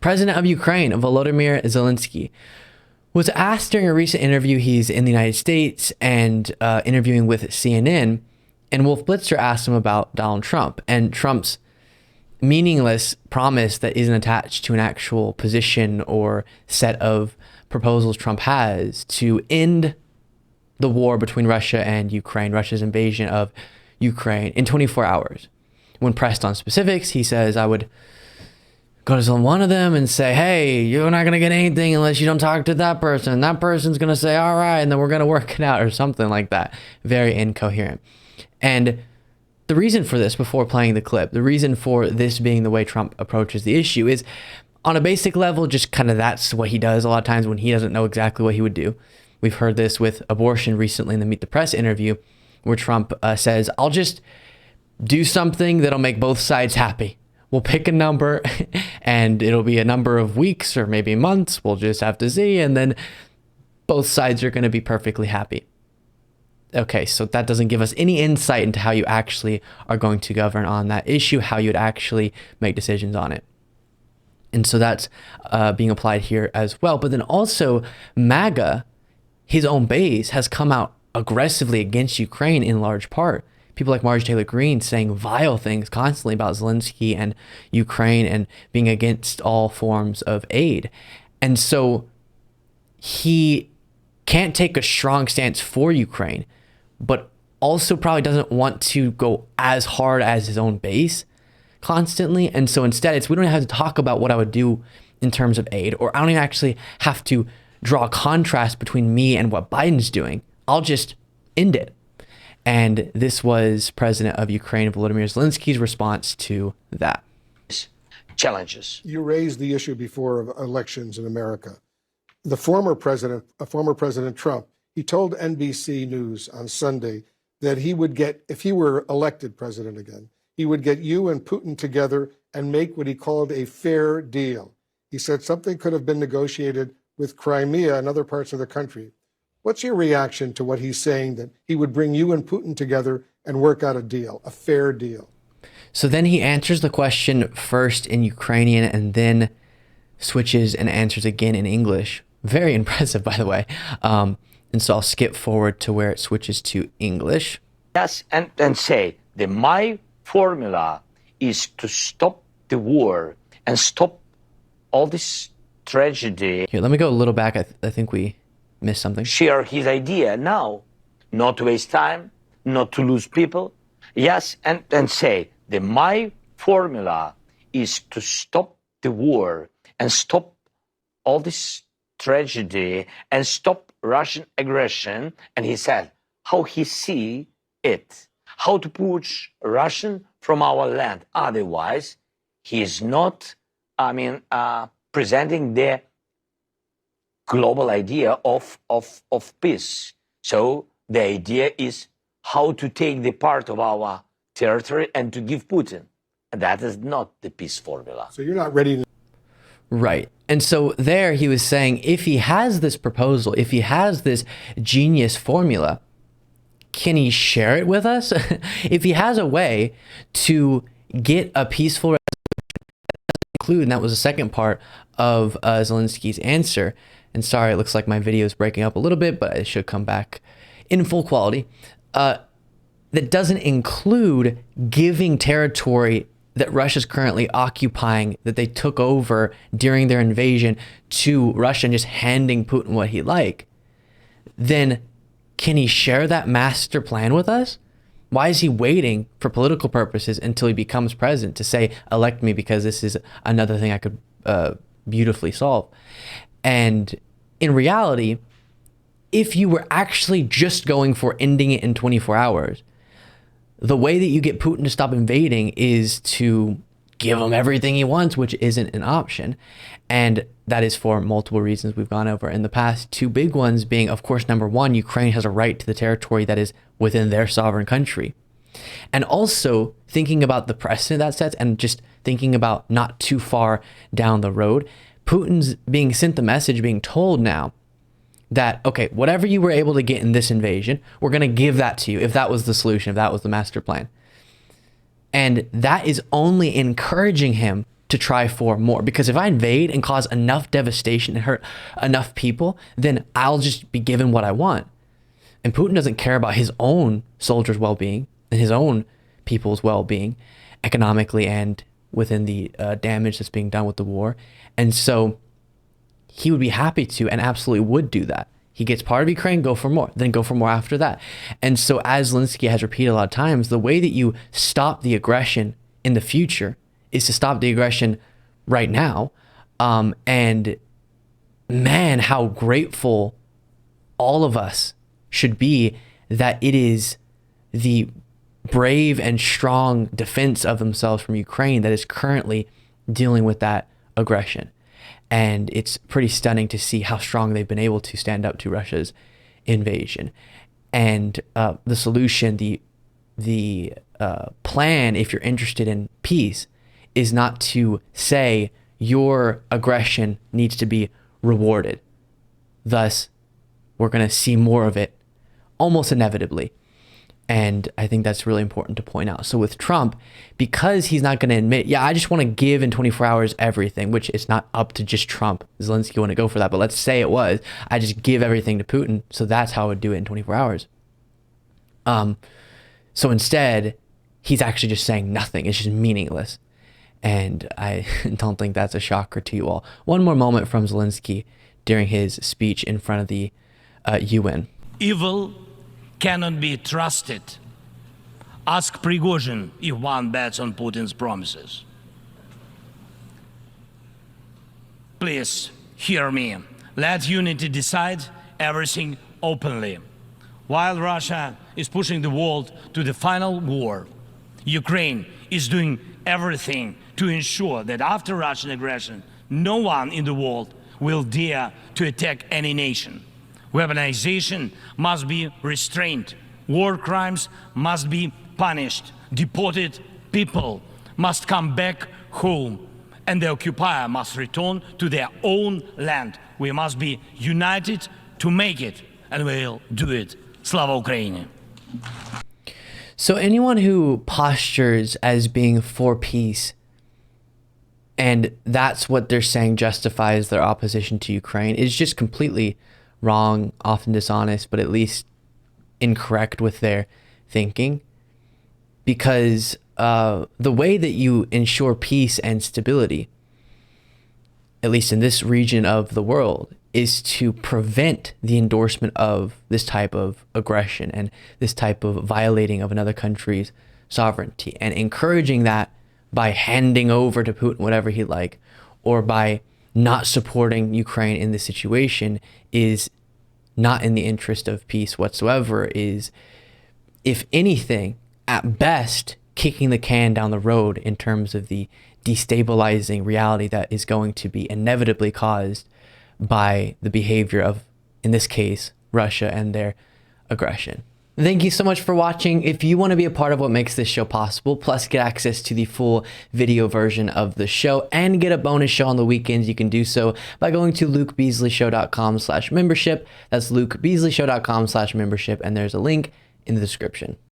President of Ukraine, Volodymyr Zelenskyy, was asked during a recent interview. He's in the United States and interviewing with CNN, and Wolf Blitzer asked him about Donald Trump and Trump's meaningless promise that isn't attached to an actual position or set of proposals Trump has to end the war between Russia and Ukraine, Russia's invasion of Ukraine, in 24 hours. When pressed on specifics, he says, I would go to one of them and say, hey, you're not going to get anything unless you don't talk to that person. That person's going to say, all right, and then we're going to work it out, or something like that. Very incoherent. And the reason for this, before playing the clip, the reason for this being the way Trump approaches the issue is, on a basic level, just kind of that's what he does a lot of times when he doesn't know exactly what he would do. We've heard this with abortion recently in the Meet the Press interview, where Trump says, I'll just do something that'll make both sides happy. We'll pick a number and it'll be a number of weeks or maybe months. We'll just have to see. And then both sides are going to be perfectly happy. Okay, so that doesn't give us any insight into how you actually are going to govern on that issue, how you'd actually make decisions on it. And so that's being applied here as well. But then also MAGA, his own base, has come out aggressively against Ukraine in large part. People like Marjorie Taylor Greene saying vile things constantly about Zelenskyy and Ukraine and being against all forms of aid. And so he can't take a strong stance for Ukraine, but also probably doesn't want to go as hard as his own base constantly. And so instead, we don't have to talk about what I would do in terms of aid, or I don't even actually have to draw a contrast between me and what Biden's doing. I'll just end it. And this was President of Ukraine, Volodymyr Zelenskyy's response to that. Challenges. You raised the issue before of elections in America. The former President Trump, he told NBC News on Sunday that he would get, if he were elected president again, he would get you and Putin together and make what he called a fair deal. He said something could have been negotiated with Crimea and other parts of the country. What's your reaction to what he's saying, that he would bring you and Putin together and work out a deal, a fair deal? So then he answers the question first in Ukrainian and then switches and answers again in English. Very impressive, by the way. And so I'll skip forward to where it switches to English. Yes, and say that my formula is to stop the war and stop all this tragedy. Here, let me go a little back. I think we missed something. Share his idea now, not to waste time, not to lose people. Yes, and say that my formula is to stop the war and stop all this tragedy and stop Russian aggression. And he said how he see it, how to push Russian from our land. Otherwise, he is not, presenting the global idea of peace. So the idea is how to take the part of our territory and to give Putin. And that is not the peace formula. So you're not ready to... Right. And so there he was saying, if he has this proposal, if he has this genius formula, can he share it with us? If he has a way to get a peaceful resolution, and that was the second part of Zelenskyy's answer. And sorry, it looks like my video is breaking up a little bit, but it should come back in full quality. That doesn't include giving territory that Russia's currently occupying, that they took over during their invasion, to Russia and just handing Putin what he'd like. Then can he share that master plan with us? Why is he waiting for political purposes until he becomes president to say, elect me because this is another thing I could beautifully solve? And in reality, if you were actually just going for ending it in 24 hours, the way that you get Putin to stop invading is to give him everything he wants, which isn't an option. And that is for multiple reasons we've gone over in the past. Two big ones being, of course, number one, Ukraine has a right to the territory that is within their sovereign country. And also thinking about the precedent that sets, and just thinking about not too far down the road, Putin's being sent the message, being told now that, okay, whatever you were able to get in this invasion, we're going to give that to you if that was the solution, if that was the master plan. And that is only encouraging him to try for more. Because if I invade and cause enough devastation and hurt enough people, then I'll just be given what I want. And Putin doesn't care about his own soldiers' well-being and his own people's well-being economically and within the damage that's being done with the war. And so he would be happy to and absolutely would do that. He gets part of Ukraine, go for more, then go for more after that. And so as Zelenskyy has repeated a lot of times, the way that you stop the aggression in the future is to stop the aggression right now. And man, how grateful all of us should be that it is the brave and strong defense of themselves from Ukraine that is currently dealing with that aggression. And it's pretty stunning to see how strong they've been able to stand up to Russia's invasion. And the solution, the plan, if you're interested in peace, is not to say your aggression needs to be rewarded. Thus, we're going to see more of it almost inevitably. And I think that's really important to point out. So with Trump, because he's not going to admit, yeah, I just want to give in 24 hours everything, which is not up to just Trump. Zelenskyy wouldn't go for that. But let's say it was, I just give everything to Putin. So that's how I would do it in 24 hours. So instead, he's actually just saying nothing. It's just meaningless. And I don't think that's a shocker to you all. One more moment from Zelenskyy during his speech in front of the UN. Evil cannot be trusted. Ask Prigozhin if one bets on Putin's promises. Please hear me. Let unity decide everything openly. While Russia is pushing the world to the final war, Ukraine is doing everything to ensure that after Russian aggression, no one in the world will dare to attack any nation. Weaponization must be restrained. War crimes must be punished. Deported people must come back home. And the occupier must return to their own land. We must be united to make it. And we'll do it. Slava Ukraini. So anyone who postures as being for peace, and that's what they're saying justifies their opposition to Ukraine, is just completely wrong, often dishonest, but at least incorrect with their thinking. Because the way that you ensure peace and stability, at least in this region of the world, is to prevent the endorsement of this type of aggression and this type of violating of another country's sovereignty, and encouraging that by handing over to Putin whatever he'd like, or by not supporting Ukraine in this situation, is not in the interest of peace whatsoever, is, if anything, at best, kicking the can down the road in terms of the destabilizing reality that is going to be inevitably caused by the behavior of, in this case, Russia and their aggression. Thank you so much for watching. If you want to be a part of what makes this show possible, plus get access to the full video version of the show and get a bonus show on the weekends, you can do so by going to lukebeasleyshow.com/membership. That's lukebeasleyshow.com/membership, and there's a link in the description.